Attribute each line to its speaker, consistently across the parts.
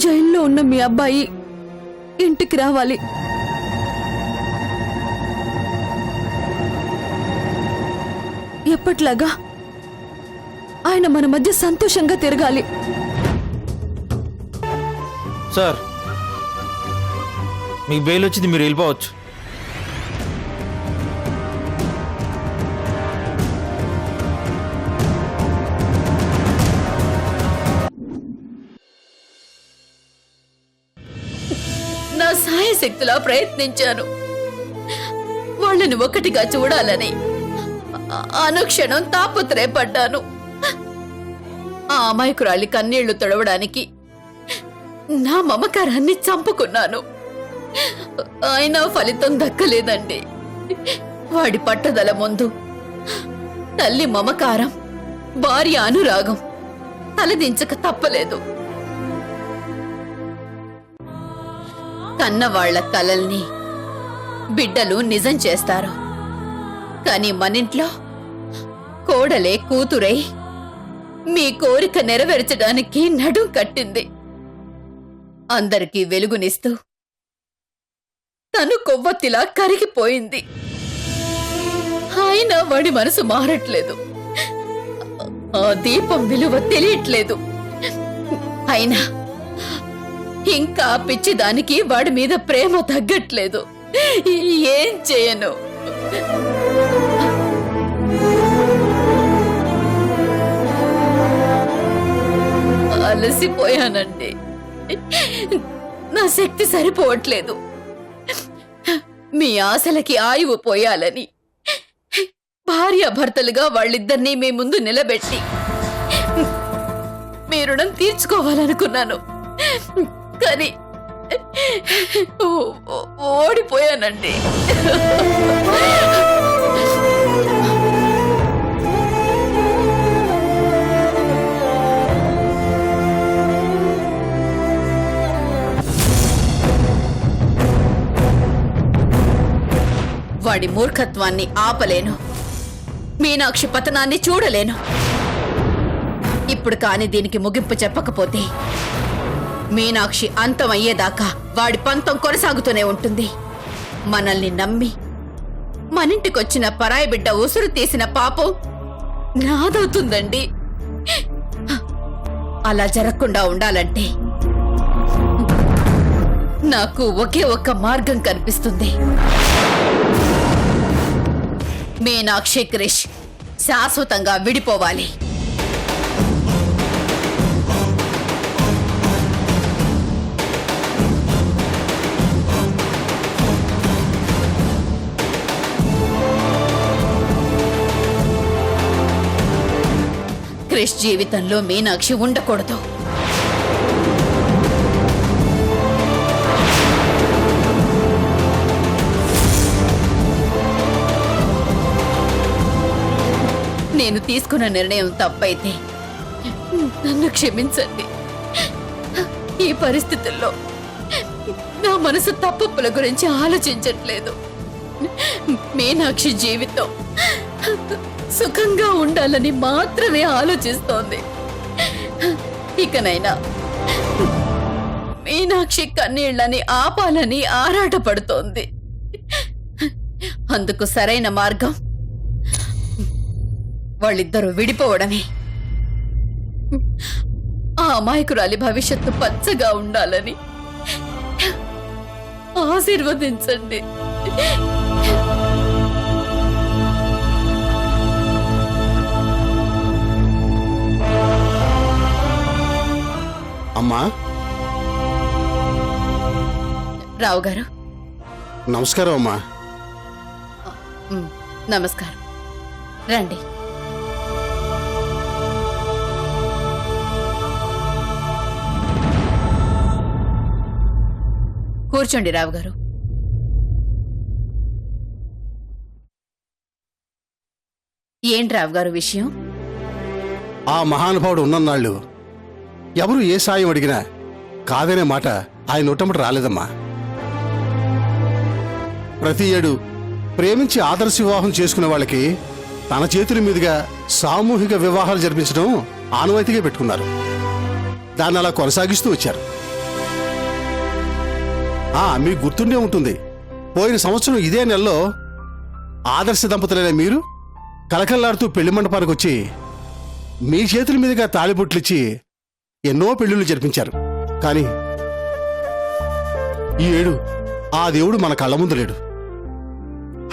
Speaker 1: జైల్లో ఉన్న మీ అబ్బాయి ఇంటికి రావాలి. ఎప్పట్లాగా ఆయన మన మధ్య సంతోషంగా తిరగాలి.
Speaker 2: సార్, మీకు బెయిల్ వచ్చింది, మీరు వెళ్ళిపోవచ్చు.
Speaker 1: నా సాయశక్తిలా ప్రయత్నించాను వాళ్ళని ఒకటిగా చూడాలని. అనుక్షణం తాపత్రయపడ్డాను. ఆ అమాయకురాలి కన్నీళ్లు తొడవడానికి నా మమకారాన్ని చంపుకున్నాను. అయినా ఫలితం దక్కలేదండి. వాడి పట్టుదల ముందు తల్లి మమకారం, భార్య అనురాగం తలదించక తప్పలేదు. కన్నవాళ్ల కలల్ని బిడ్డలు నిజం చేస్తారు. కాని మనింట్లో కోడలే కూతురై మీ కోరిక నెరవేర్చడానికి నడుం కట్టింది. అందరికీ వెలుగునిస్తూ తను కొవ్వొత్తిలా కరిగిపోయింది. అయినా వాడి మనసు మారట్లేదు. ఆ దీపం విలువ తెలియట్లేదు. అయినా ఇంకా పిచ్చిదానికి వాడి మీద ప్రేమ తగ్గట్లేదు. ఏం చేయను? అలసిపోయానండి. నా శక్తి సరిపోవట్లేదు. మీ ఆశలకి ఆయువు పోయాలని భార్యాభర్తలుగా వాళ్ళిద్దరినీ మీ ముందు నిలబెట్టి మీ రుణం తీర్చుకోవాలనుకున్నాను. కానీ ఓడిపోయానండి. వాడి మూర్ఖత్వాన్ని ఆపలేను. మీనాక్షి పతనాన్ని చూడలేను. ఇప్పుడు కాని దీనికి ముగింపు చెప్పకపోతే మీనాక్షి అంతం అయ్యేదాకా వాడి పంతం కొనసాగుతూనే ఉంటుంది. మనల్ని నమ్మి మనింటికొచ్చిన పరాయి బిడ్డ ఉసురు తీసిన పాపం నాదవుతుందండి. అలా జరగకుండా ఉండాలంటే నాకు ఒకే ఒక్క మార్గం కనిపిస్తుంది. మీనాక్షి క్రిష్ శాశ్వతంగా విడిపోవాలి. క్రిష్ జీవితంలో మీనాక్షి ఉండకూడదు. నేను తీసుకున్న నిర్ణయం తప్పైతే నన్ను క్షమించండి. ఈ పరిస్థితుల్లో నా మనసు తప్పుల గురించి ఆలోచించట్లేదు. మీనాక్షి జీవితం సుఖంగా ఉండాలని మాత్రమే ఆలోచిస్తోంది. ఇకనైనా మీనాక్షి కన్నీళ్లని ఆపాలని ఆరాటపడుతోంది. అందుకు సరైన మార్గం వాళ్ళిద్దరూ విడిపోవడమే. ఆ అమాయకురాలి భవిష్యత్తు పచ్చగా ఉండాలని ఆశీర్వదించండి.
Speaker 3: అమ్మా.
Speaker 1: రావు గారు
Speaker 3: నమస్కారం. అమ్మా
Speaker 1: నమస్కారం. రండి. కూర్చోండి రావు గారు. ఏంటి రావు గారు విషయం?
Speaker 3: ఆ మహానుభావుడు ఉన్నన్నాళ్ళు ఎవరు ఏ సాయం అడిగినా కాదనే మాట ఆయన నోటమట రాలేదమ్మా. ప్రతి ఏడు ప్రేమించి ఆదర్శ వివాహం చేసుకునే వాళ్ళకి తన చేతుల మీదుగా సామూహిక వివాహాలు జరిపించడం ఆనవాయితీగా పెట్టుకున్నారు. దాన్ని అలా కొనసాగిస్తూ వచ్చారు. మీకు గుర్తుండే ఉంటుంది. పోయిన సంవత్సరం ఇదే నెలలో ఆదర్శ దంపతులైన మీరు కలకల్లాడుతూ పెళ్లి మండపానికి వచ్చి మీ చేతుల మీదుగా తాళిబొట్లిచ్చి ఎన్నో పెళ్లిళ్ళు జరిపించారు. కానీ ఈ ఏడు ఆ దేవుడు మన కళ్ళ ముందు లేడు.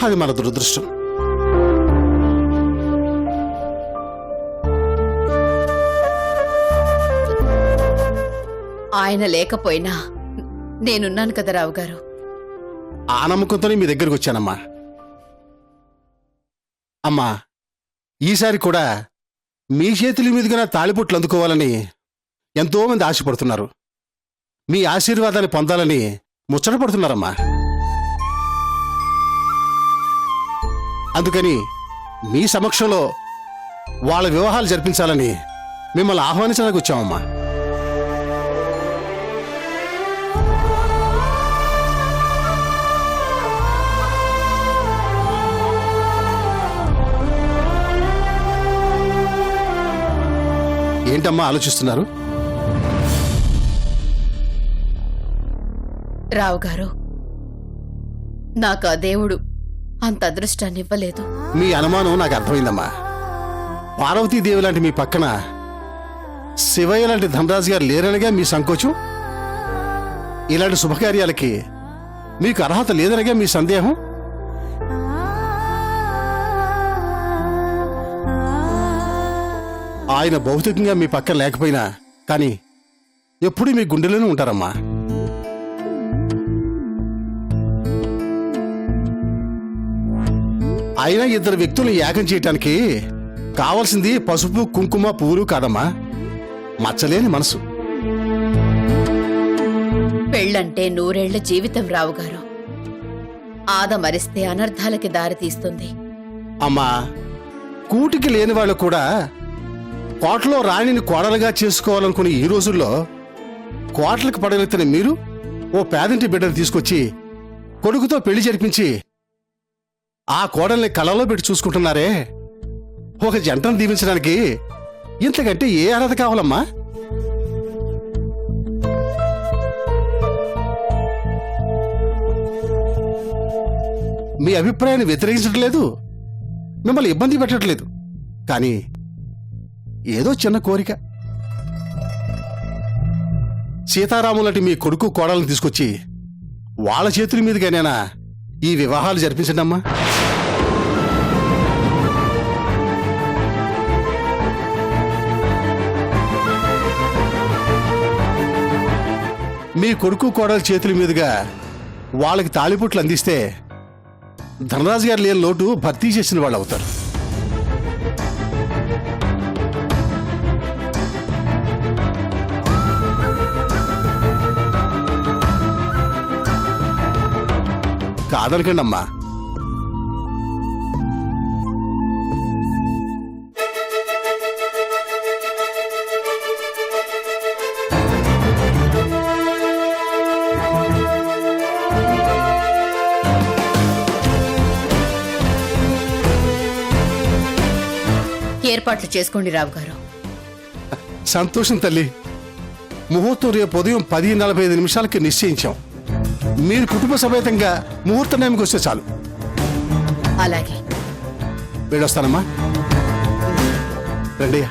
Speaker 3: అది మన దురదృష్టం.
Speaker 4: ఆయన లేకపోయినా నేనున్నాను కదా రావు గారు.
Speaker 3: ఆ నమ్మకంతోనే మీ దగ్గరికి వచ్చానమ్మా. అమ్మా, ఈసారి కూడా మీ చేతుల మీదుగా నా తాళిబొట్లు అందుకోవాలని ఎంతో మంది ఆశపడుతున్నారు. మీ ఆశీర్వాదాన్ని పొందాలని ముచ్చటపడుతున్నారమ్మా. అందుకని మీ సమక్షంలో వాళ్ళ వివాహాలు జరిపించాలని మిమ్మల్ని ఆహ్వానించడానికి వచ్చామమ్మా. ఏంటమ్మా ఆలోచిస్తున్నారు?
Speaker 4: రావు గారు, నాకు ఆ దేవుడు అంత అదృష్టాన్ని ఇవ్వలేదు.
Speaker 3: మీ అనుమానం నాకు అర్థమైందమ్మా. పార్వతీదేవి లాంటి మీ పక్కన శివయ్య లాంటి ధనరాజు గారు లేరనగా మీ సంకోచం. ఇలాంటి శుభకార్యాలకి మీకు అర్హత లేదనగా మీ సందేహం. ఆయన భౌతికంగా మీ పక్కన లేకపోయినా కానీ ఎప్పుడూ మీ గుండెలోనే ఉంటారమ్మా. అయినా ఇద్దరు వ్యక్తులు ఏకం చేయటానికి కావాల్సింది పసుపు కుంకుమ పువ్వులు కాదమ్మా, మచ్చలేని మనసు.
Speaker 4: పెళ్ళంటే నూరేళ్ల జీవితం రావు గారు. ఆదమరిస్తే అనర్థాలకి దారి తీస్తుంది.
Speaker 3: అమ్మా, కూటికి లేని వాళ్ళు కూడా కోటలో రాణిని కోడలుగా చేసుకోవాలనుకునే ఈ రోజుల్లో కోటలకు పడగెత్తిన మీరు ఓ పేదంటి బిడ్డను తీసుకొచ్చి కొడుకుతో పెళ్లి జరిపించి ఆ కోడల్ని కళ్ళలో పెట్టి చూసుకుంటున్నారే. ఒక జంటను దీవించడానికి ఇంతకంటే ఏ అర్హత కావాలమ్మా? మీ అభిప్రాయాన్ని వ్యతిరేకించట్లేదు, మిమ్మల్ని ఇబ్బంది పెట్టట్లేదు. కానీ ఏదో చిన్న కోరిక. సీతారాములంటి మీ కొడుకు కోడలను తీసుకొచ్చి వాళ్ళ చేతుల మీదుగానేనా ఈ వివాహాలు జరిపించండి అమ్మా. మీ కొడుకు కోడల చేతుల మీదుగా వాళ్ళకి తాళిబొట్లు అందిస్తే ధనరాజు గారు లేని లోటు భర్తీ చేసిన వాళ్ళు అవుతారు. కాదనకండి అమ్మా.
Speaker 4: ఏర్పాట్లు చేసుకోండి రావు గారు.
Speaker 3: సంతోషం తల్లి. ముహూర్తం రేపు ఉదయం 10:45 నిశ్చయించాం. మీరు కుటుంబ సమేతంగా ముహూర్త టైంకి వస్తే చాలు.
Speaker 4: అలాగే
Speaker 3: వెళ్ళొస్తానమ్మా. రండి.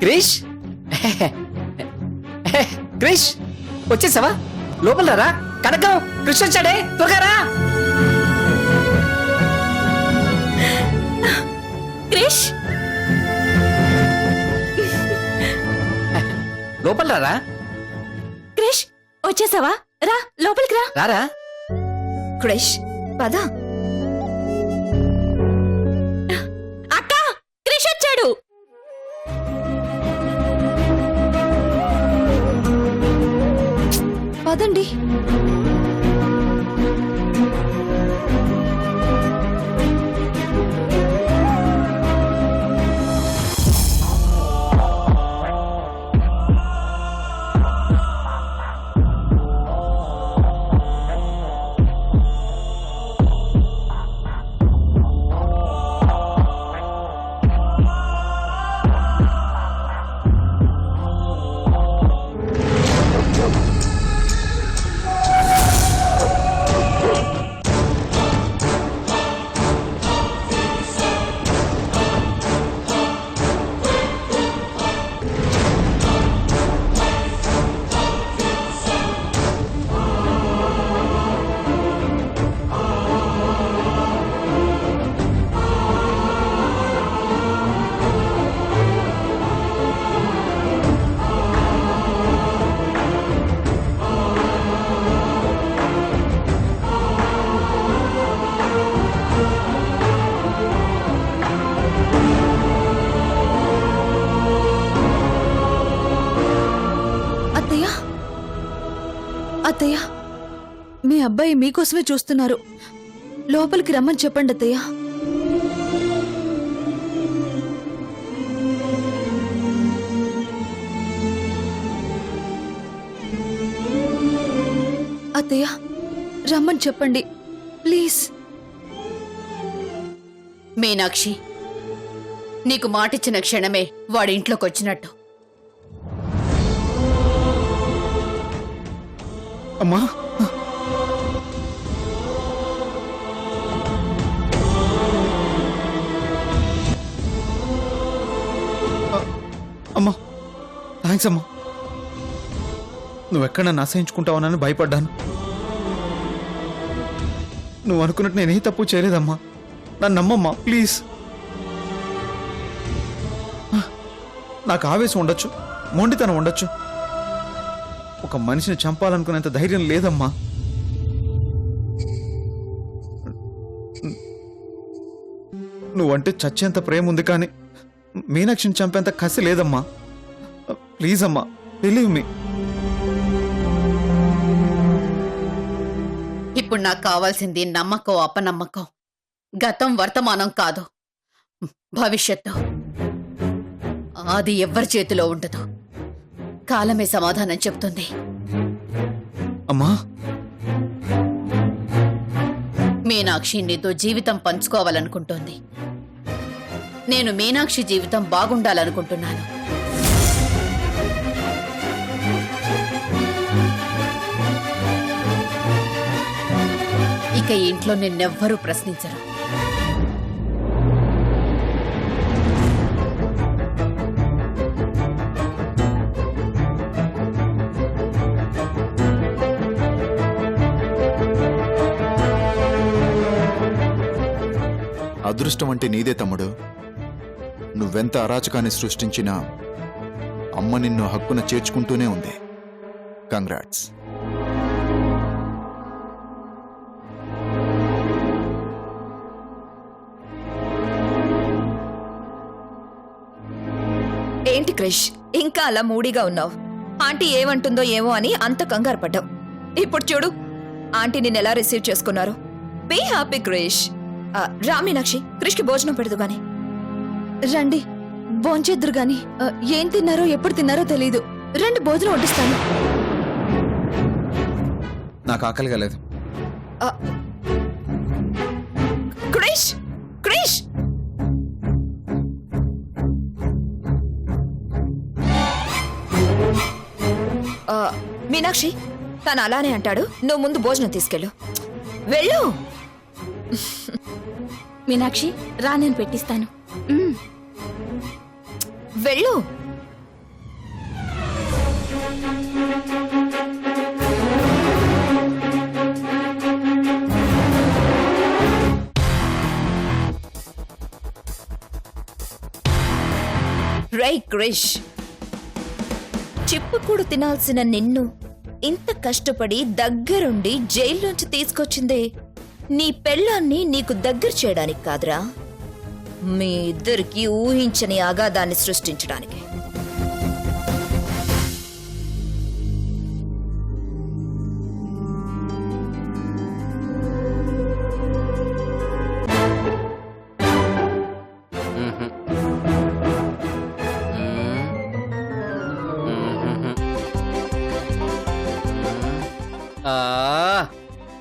Speaker 5: క్రిష్ క్రిష్ వచ్చేసావా? లోపల రా. కనకం, క్రిష్ వచ్చాడే, త్వరగా రా.
Speaker 1: క్రిష్
Speaker 5: లోపల రా.
Speaker 1: క్రిష్ వచ్చేసావా? రా లోపలికి రా.
Speaker 5: రారా.
Speaker 1: క్రిష్ పద. అక్క, క్రిష్ వచ్చాడు. పదండి. అత్తయ్య, మీ అబ్బాయి మీకోసమే చూస్తున్నారు. లోపలికి రమ్మని చెప్పండి అత్తయ్య. అత్తయ్య, రమ్మని చెప్పండి ప్లీజ్.
Speaker 4: మీనాక్షి, నీకు మాటిచ్చిన క్షణమే వాడి ఇంట్లోకి వచ్చినట్టు.
Speaker 6: అమ్మా, అమ్మా థ్యాంక్స్ అమ్మా. నువ్వెక్కడ నన్ను అసహించుకుంటావనని భయపడ్డాను. నువ్వు అనుకున్నట్టు నేనే తప్పు చేయలేదమ్మా. నన్ను నమ్మమ్మా ప్లీజ్. నాకు ఆవేశం ఉండొచ్చు, మొండితనం ఉండొచ్చు, ఒక మనిషిని చంపాలనుకునేంత ధైర్యం లేదమ్మా. నువ్వంటే చచ్చేంత ప్రేమ ఉంది, కానీ మీనాక్షిని చంపేంత కసి లేదమ్మా. ప్లీజ్ అమ్మా, బిలీవ్ మీ.
Speaker 4: ఇప్పుడు నాకు కావాల్సింది నమ్మకం, అపనమ్మకం. గతం వర్తమానం కాదు, భవిష్యత్తు. అది ఎవ్వరి చేతిలో ఉండదు. కాలమే సమాధానం చెప్తుంది.
Speaker 6: అమ్మా,
Speaker 4: మీనాక్షి నీతో జీవితం పంచుకోవాలనుకుంటోంది. నేను మీనాక్షి జీవితం బాగుండాలనుకుంటున్నాను. ఇక ఈ ఇంట్లో నిన్నెవ్వరూ ప్రశ్నించరు.
Speaker 7: అదృష్టం అంటే నీదే తమ్ముడు. నువ్వెంత అరాచకాన్ని సృష్టించినా అమ్మ నిన్ను హక్కున చేర్చుకుంటూనే ఉంది. కంగ్రాట్స్.
Speaker 8: ఏంటి క్రిష్, ఇంకా అలా మూడీగా ఉన్నావు? ఆంటీ ఏమంటుందో ఏమో అని అంత కంగారు పడ్డావు. ఇప్పుడు చూడు, ఆంటీ నిన్ను ఎలా రిసీవ్ చేసుకున్నారు. Be happy Krish. రా మీనాక్షి, క్రిష్కి భోజనం పెడదు గాని.
Speaker 1: రండి, భోంచేద్దరు గాని. ఏం తిన్నారో ఎప్పుడు తిన్నారో తెలీదు. రండి, భోజనం వడ్డిస్తాను.
Speaker 6: నాకు ఆకలిగా లేదు.
Speaker 8: క్రిష్, క్రిష్, మీనాక్షి తను అలానే అంటాడు. నువ్వు ముందు భోజనం తీసుకెళ్ళు. వెళ్ళు.
Speaker 1: మీనాక్షి రా, నేను పెట్టిస్తాను.
Speaker 8: వెళ్ళు. రై క్రిష్, చిప్పుకూడు తినాల్సిన నిన్ను ఇంత కష్టపడి దగ్గరుండి జైల్లోంచి తీసుకొచ్చిందే నీ పెళ్ళాన్ని నీకు దగ్గర చేయడానికి కాదురా, మీ ఇద్దరికి ఊహించని అగాధాన్ని సృష్టించడానికి.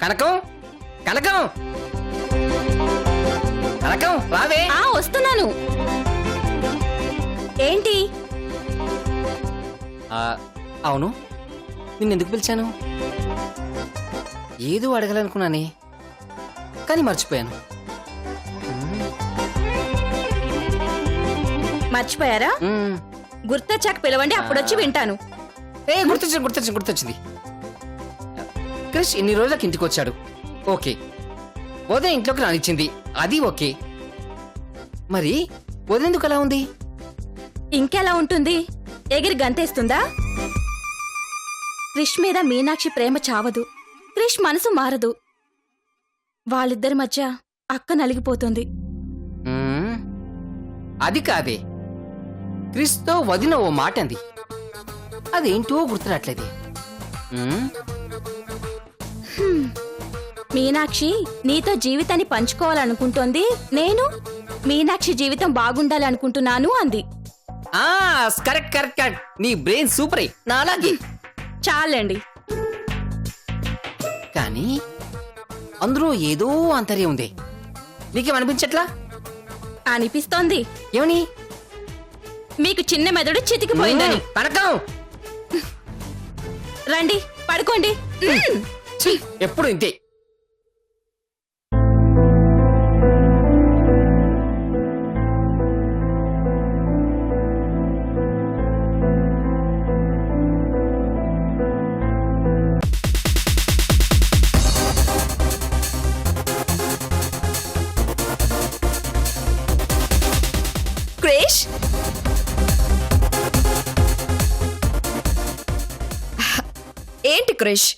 Speaker 5: కనకం కనకం కనకం రావే.
Speaker 4: వస్తున్నాను. ఏంటి?
Speaker 5: అవును, నిన్నెందుకు పిలిచాను? ఏదో అడగాలనుకున్నానే, కానీ మర్చిపోయాను.
Speaker 4: మర్చిపోయారా? గుర్తొచ్చాక పిలవండి, అప్పుడొచ్చి వింటాను.
Speaker 5: గుర్తొచ్చింది. క్రిష్ ఇన్ని రోజులకు ఇంటికి వచ్చాడు, ఓకే. ఉదయం ఇంట్లోకి రానిచ్చింది, అది ఓకే. మరి ఉదయందుకు అలా ఉంది?
Speaker 9: ఇంకెలా ఉంటుంది? ఎగిరి గంతేస్తుందా? క్రిష్ మీద మీనాక్షి ప్రేమ చావదు, క్రిష్ మనసు మారదు. వాళ్ళిద్దరి మధ్య అక్క నలిగిపోతుంది.
Speaker 5: అది కాదే, క్రిష్తో వదిన ఓ మాట అంది, అదేంటో గుర్తురాట్లేదే.
Speaker 9: మీనాక్షి నీతో జీవితాన్ని పంచుకోవాలనుకుంటోంది, నేను మీనాక్షి జీవితం బాగుండాలనుకుంటున్నాను అంది.
Speaker 5: కరెక్ట్. నీ బ్రెయిన్ సూపర్. నా అలాగే.
Speaker 9: చాలండి.
Speaker 5: కానీ అందులో ఏదో అంతర్యం ఉంది, నీకేమనిపించట్లా?
Speaker 9: అనిపిస్తోంది.
Speaker 5: ఏమని?
Speaker 9: మీకు చిన్న మెదడు చితికిపోయిందని.
Speaker 5: కనకం,
Speaker 9: రండి పడుకోండి.
Speaker 5: ఎప్పుడు ఇంతే.
Speaker 8: క్రిష్, ఏంటి క్రిష్,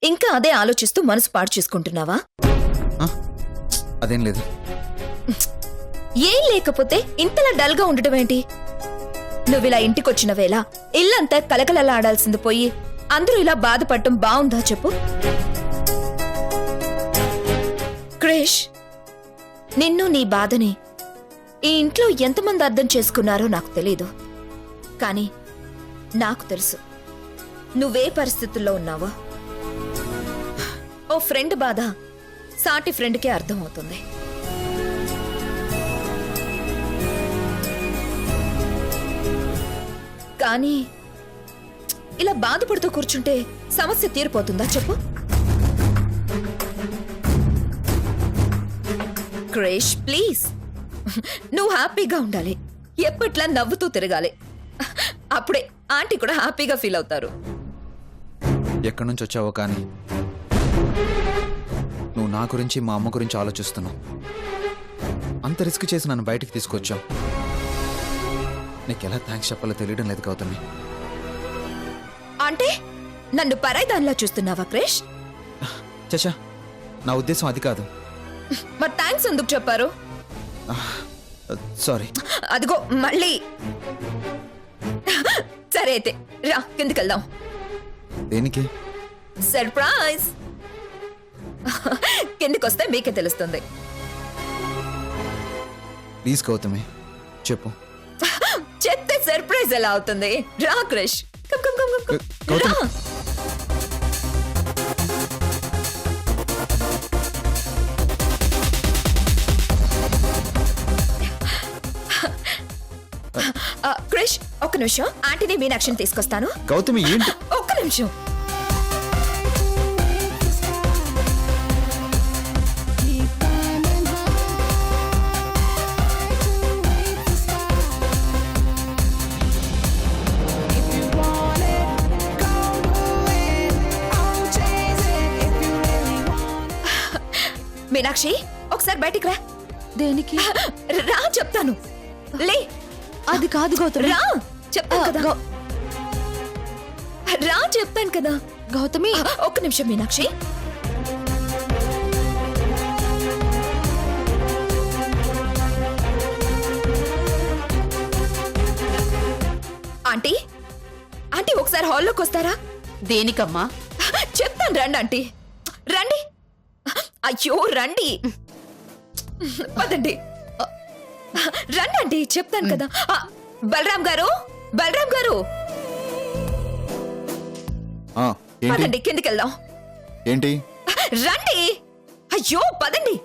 Speaker 8: ఇంకా అదే ఆలోచిస్తూ మనసు పాడు చేసుకుంటున్నావా?
Speaker 6: అదేం లేదు.
Speaker 8: ఏం లేకపోతే ఇంతలా డల్ గా ఉండటం ఏంటి? నువ్విలా ఇంటికొచ్చిన వేళ ఇల్లంతా కలకలలా ఆడాల్సింది పోయి అందరూ ఇలా బాధపడటం బావుందా చెప్పు? క్రిష్, నిన్ను నీ బాధని ఈ ఇంట్లో ఎంతమంది అర్థం చేసుకున్నారో నాకు తెలీదు, కానీ నాకు తెలుసు నువ్వే పరిస్థితుల్లో ఉన్నావో. ఓ ఫ్రెండ్ బాధ సాటి ఫ్రెండ్కే అర్థమవుతుంది. కానీ ఇలా బాధపడుతూ కూర్చుంటే సమస్య తీరిపోతుందా చెప్పు? క్రిష్ ప్లీజ్, నువ్వు హ్యాపీగా ఉండాలి, ఎప్పట్లా నవ్వుతూ తిరగాలి. అప్పుడే ఆంటీ కూడా హ్యాపీగా ఫీల్ అవుతారు.
Speaker 6: ఎక్కడి నుంచి వచ్చావో కానీ నువ్వు నా గురించి మా అమ్మ గురించి ఆలోచిస్తున్నావు. అంత రిస్క్ చేసి నన్ను బయటికి తీసుకొచ్చావు. నీకు ఎలా థ్యాంక్స్ చెప్పాలో తెలియడం లేదు గౌతమి.
Speaker 8: అంటే నన్ను పరాయిదానిలా చూస్తున్నావా క్రిష్?
Speaker 6: చచ్చా, నా ఉద్దేశం అది కాదు.
Speaker 8: మరి థ్యాంక్స్ ఎందుకు చెప్పారు?
Speaker 6: సారీ.
Speaker 8: అదిగో మళ్ళీ. సరే అయితే రా కిందికెళ్దాం.
Speaker 6: దేనికి?
Speaker 8: సర్ప్రైజ్. కిందికొస్తే మీకే తెలుస్తుంది.
Speaker 6: ప్లీజ్ గౌతమి చెప్పు.
Speaker 8: చెప్తే సర్ప్రైజ్ ఎలా అవుతుంది? రా Krish, come come come come
Speaker 6: Gautami.
Speaker 8: రా. క్రిష్ ఒక్క నిమిషం, ఆంటీని మీనాక్షిని తీసుకొస్తాను.
Speaker 6: గౌతమి ఏంటి?
Speaker 8: ఒక్క నిమిషం. మీనాక్షి ఒకసారి బయటికి రా.
Speaker 1: దేనికి?
Speaker 8: రా చెప్తాను. లే.
Speaker 1: అది కాదు గౌతమి.
Speaker 8: రా చెప్తాను కదా. రా చెప్తాను కదా.
Speaker 1: గౌతమి,
Speaker 8: ఒక్క నిమిషం మీనాక్షి. ఆంటీ ఆంటీ ఒకసారి హాల్లోకి వస్తారా?
Speaker 4: దేనికమ్మా?
Speaker 8: చెప్తాను రండి ఆంటీ. రండి. అయ్యో రండి. పదండి. రండి ఆంటీ చెప్తాను కదా. బలరాం గారు, బలరాం గారు
Speaker 7: ఆ, ఏంటి
Speaker 8: పదండి కిందికి వెళ్దాం.
Speaker 7: ఏంటి
Speaker 8: రండి. అయ్యో పదండి.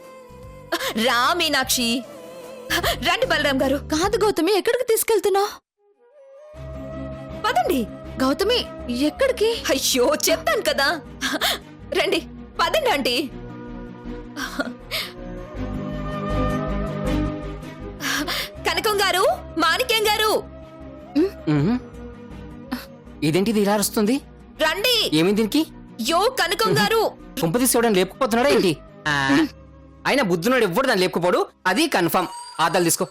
Speaker 8: రా మీనాక్షి. రండి బలరాం గారు.
Speaker 1: కాదు గౌతమి, ఎక్కడికి తీసుకెళ్తున్నావు?
Speaker 8: పదండి.
Speaker 1: గౌతమి, ఎక్కడికి?
Speaker 8: అయ్యో చెప్తాను కదా. రండి పదండి ఆంటీ. కనకం గారు, మాణిక్యం గారు
Speaker 5: ఇదేంటిది ఇలా వస్తుంది?
Speaker 8: రండి.
Speaker 5: ఏమి దీనికి?
Speaker 8: యో కనకం గారు.
Speaker 5: కుంప తీసుకోవడం లేపుకుపోతున్నాడా ఏంటి? అయినా బుద్ధునాడు ఎవ్వడు దాన్ని లేపుకుపోడు, అది కన్ఫర్మ్. ఆదాలు తీసుకో,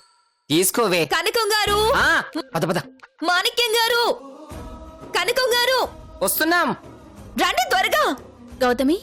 Speaker 5: తీసుకోవే.
Speaker 8: కనకం గారు,
Speaker 5: పద పద.
Speaker 8: మాణిక్యం గారు, కనకం గారు
Speaker 5: వస్తున్నాం.
Speaker 8: రండి త్వరగా.
Speaker 9: గౌతమి,